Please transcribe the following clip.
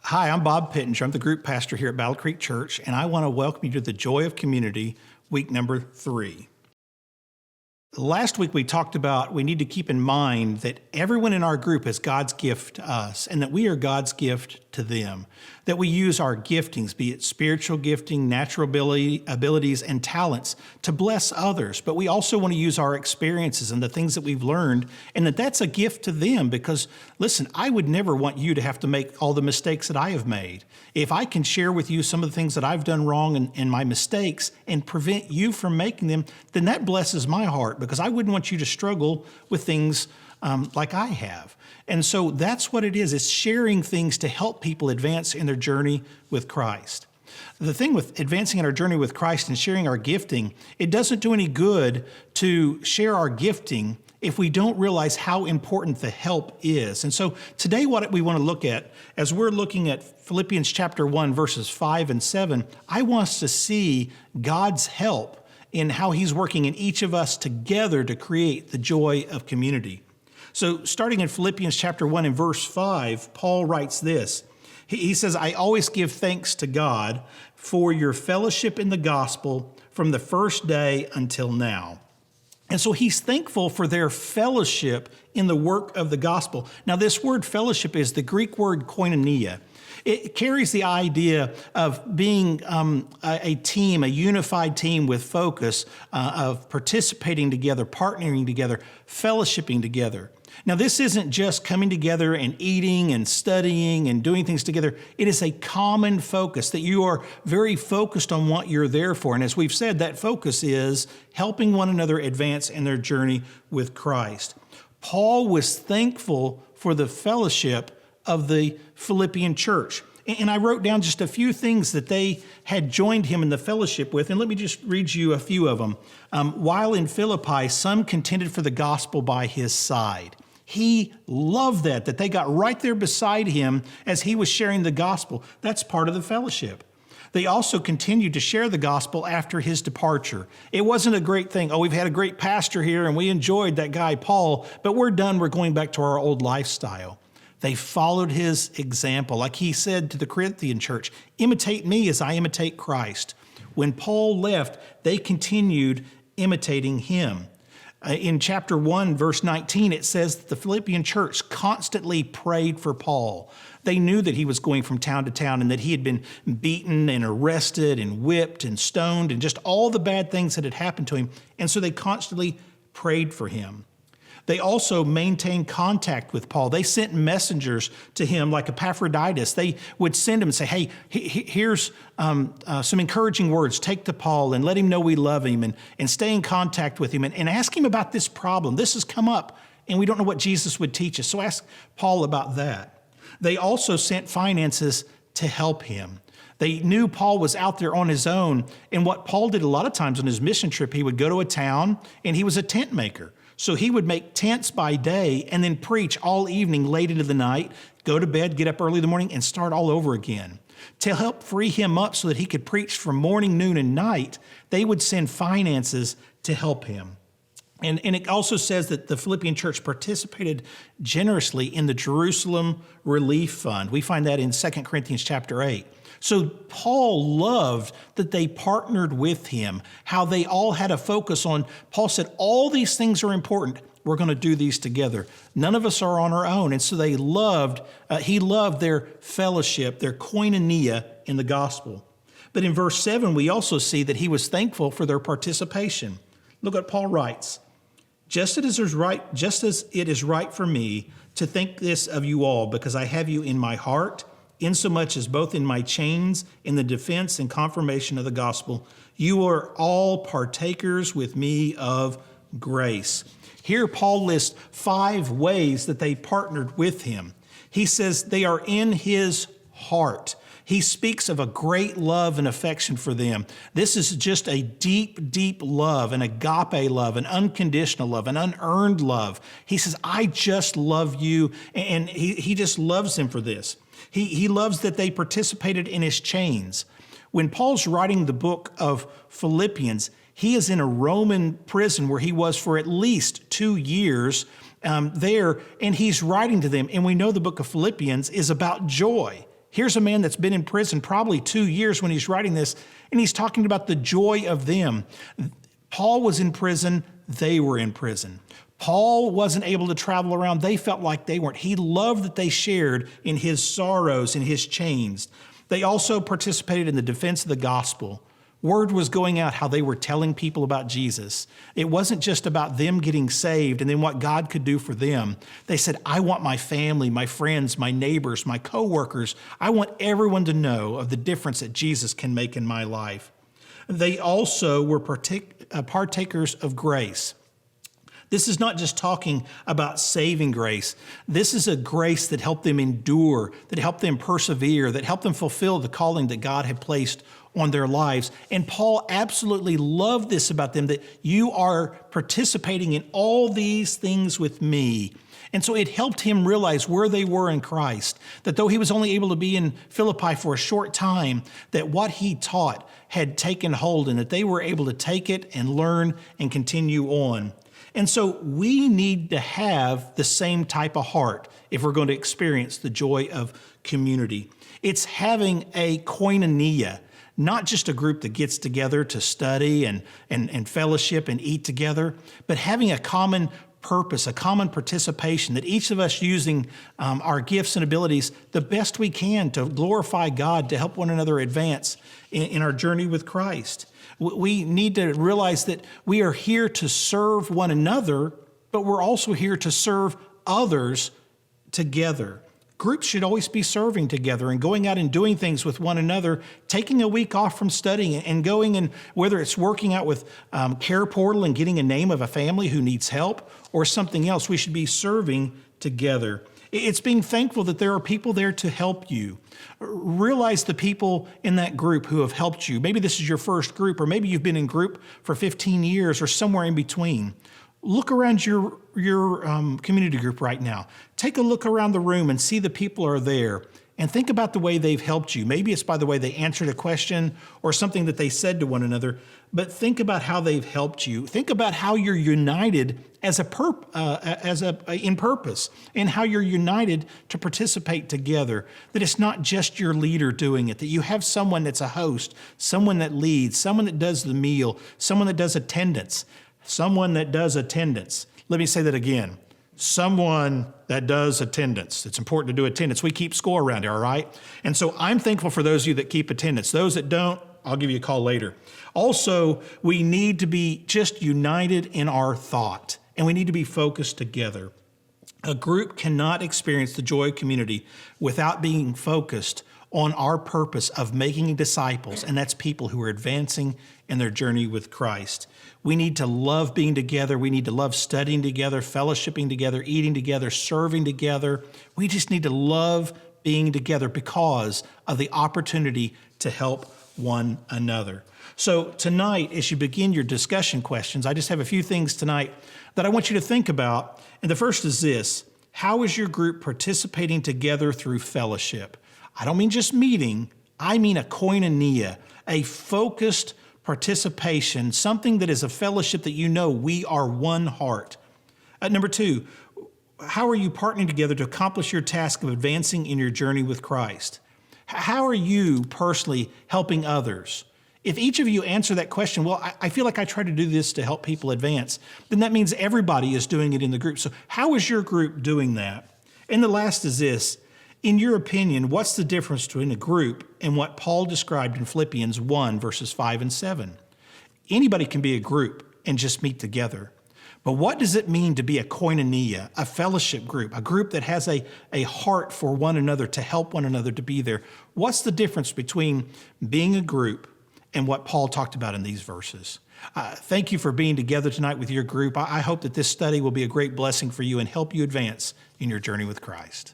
Hi, I'm Bob Pittenger. I'm the group pastor here at BattleCreek Church, and I want to welcome you to the Joy of Community, week number 3. Last week we talked about we need to keep in mind that everyone in our group is God's gift to us, and that we are God's gift to them. That we use our giftings, be it spiritual gifting, natural abilities, and talents, to bless others. But we also want to use our experiences and the things that we've learned, and that's a gift to them because, listen, I would never want you to have to make all the mistakes that I have made. If I can share with you some of the things that I've done wrong and my mistakes and prevent you from making them, then that blesses my heart because I wouldn't want you to struggle with things like I have. And so that's what it is. It's sharing things to help people advance in their journey with Christ. The thing with advancing in our journey with Christ and sharing our gifting, it doesn't do any good to share our gifting if we don't realize how important the help is. And so today what we want to look at, as we're looking at Philippians chapter 1, verses 5 and 7, I want us to see God's help in how he's working in each of us together to create the joy of community. So starting in Philippians chapter 1 and verse 5, Paul writes this. He says, I always give thanks to God for your fellowship in the gospel from the first day until now. And so he's thankful for their fellowship in the work of the gospel. Now, this word fellowship is the Greek word koinonia. It carries the idea of being a team, a unified team with focus, of participating together, partnering together, fellowshipping together. Now, this isn't just coming together and eating and studying and doing things together. It is a common focus that you are very focused on what you're there for. And as we've said, that focus is helping one another advance in their journey with Christ. Paul was thankful for the fellowship of the Philippian church. And I wrote down just a few things that they had joined him in the fellowship with. And let me just read you a few of them. While in Philippi, some contended for the gospel by his side. He loved that they got right there beside him as he was sharing the gospel. That's part of the fellowship. They also continued to share the gospel after his departure. It wasn't a great thing. Oh, we've had a great pastor here and we enjoyed that guy, Paul, but we're done. We're going back to our old lifestyle. They followed his example. Like he said to the Corinthian church, imitate me as I imitate Christ. When Paul left, they continued imitating him. In chapter 1, verse 19, it says that the Philippian church constantly prayed for Paul. They knew that he was going from town to town and that he had been beaten and arrested and whipped and stoned and just all the bad things that had happened to him. And so they constantly prayed for him. They also maintained contact with Paul. They sent messengers to him like Epaphroditus. They would send him and say, hey, here's some encouraging words. Take to Paul and let him know we love him and stay in contact with him and ask him about this problem. This has come up and we don't know what Jesus would teach us. So ask Paul about that. They also sent finances to help him. They knew Paul was out there on his own. And what Paul did a lot of times on his mission trip, he would go to a town and he was a tent maker. So he would make tents by day and then preach all evening late into the night, go to bed, get up early in the morning, and start all over again. To help free him up so that he could preach from morning, noon, and night, they would send finances to help him. And it also says that the Philippian church participated generously in the Jerusalem Relief Fund. We find that in 2 Corinthians chapter 8. So Paul loved that they partnered with him, how they all had a focus on, Paul said, all these things are important. We're going to do these together. None of us are on our own. And so he loved their fellowship, their koinonia in the gospel. But in verse 7, we also see that he was thankful for their participation. Look what Paul writes. Just as it is right for me to think this of you all, because I have you in my heart, insomuch as both in my chains, in the defense and confirmation of the gospel, you are all partakers with me of grace. Here, Paul lists 5 ways that they partnered with him. He says they are in his heart. He speaks of a great love and affection for them. This is just a deep, deep love, an agape love, an unconditional love, an unearned love. He says, I just love you, and he just loves them for this. He loves that they participated in his chains. When Paul's writing the book of Philippians, he is in a Roman prison where he was for at least 2 years there, and he's writing to them. And we know the book of Philippians is about joy. Here's a man that's been in prison probably 2 years when he's writing this, and he's talking about the joy of them. Paul was in prison, they were in prison. Paul wasn't able to travel around. They felt like they weren't. He loved that they shared in his sorrows and his chains. They also participated in the defense of the gospel. Word was going out how they were telling people about Jesus. It wasn't just about them getting saved and then what God could do for them. They said, I want my family, my friends, my neighbors, my coworkers. I want everyone to know of the difference that Jesus can make in my life. They also were partakers of grace. This is not just talking about saving grace. This is a grace that helped them endure, that helped them persevere, that helped them fulfill the calling that God had placed on their lives. And Paul absolutely loved this about them, that you are participating in all these things with me. And so it helped him realize where they were in Christ, that though he was only able to be in Philippi for a short time, that what he taught had taken hold and that they were able to take it and learn and continue on. And so we need to have the same type of heart if we're going to experience the joy of community. It's having a koinonia, not just a group that gets together to study and fellowship and eat together, but having a common purpose, a common participation, that each of us using our gifts and abilities the best we can to glorify God, to help one another advance in our journey with Christ. We need to realize that we are here to serve one another, but we're also here to serve others together. Groups should always be serving together and going out and doing things with one another, taking a week off from studying and going, and whether it's working out with Care Portal and getting a name of a family who needs help or something else, we should be serving together. It's being thankful that there are people there to help you. Realize the people in that group who have helped you. Maybe this is your first group, or maybe you've been in group for 15 years or somewhere in between. Look around your community group right now. Take a look around the room and see the people are there. And think about the way they've helped you. Maybe it's by the way they answered a question or something that they said to one another, but think about how they've helped you. Think about how you're united in purpose, and how you're united to participate together. That it's not just your leader doing it, that you have someone that's a host, someone that leads, someone that does the meal, someone that does attendance, someone that does attendance. Let me say that again. Someone that does attendance. It's important to do attendance. We keep score around here, all right? And so I'm thankful for those of you that keep attendance. Those that don't, I'll give you a call later. Also, we need to be just united in our thought, and we need to be focused together. A group cannot experience the joy of community without being focused on our purpose of making disciples, and that's people who are advancing in their journey with Christ. We need to love being together. We need to love studying together, fellowshipping together, eating together, serving together. We just need to love being together because of the opportunity to help one another. So tonight, as you begin your discussion questions, I just have a few things tonight that I want you to think about. And the first is this: how is your group participating together through fellowship? I don't mean just meeting. I mean a koinonia, a focused participation, something that is a fellowship that you know we are one heart. Number two, how are you partnering together to accomplish your task of advancing in your journey with Christ? How are you personally helping others? If each of you answer that question, well, I feel like I try to do this to help people advance, then that means everybody is doing it in the group. So how is your group doing that? And the last is this: in your opinion, what's the difference between a group and what Paul described in Philippians 1, verses 5 and 7? Anybody can be a group and just meet together. But what does it mean to be a koinonia, a fellowship group, a group that has a heart for one another, to help one another, to be there? What's the difference between being a group and what Paul talked about in these verses? Thank you for being together tonight with your group. I hope that this study will be a great blessing for you and help you advance in your journey with Christ.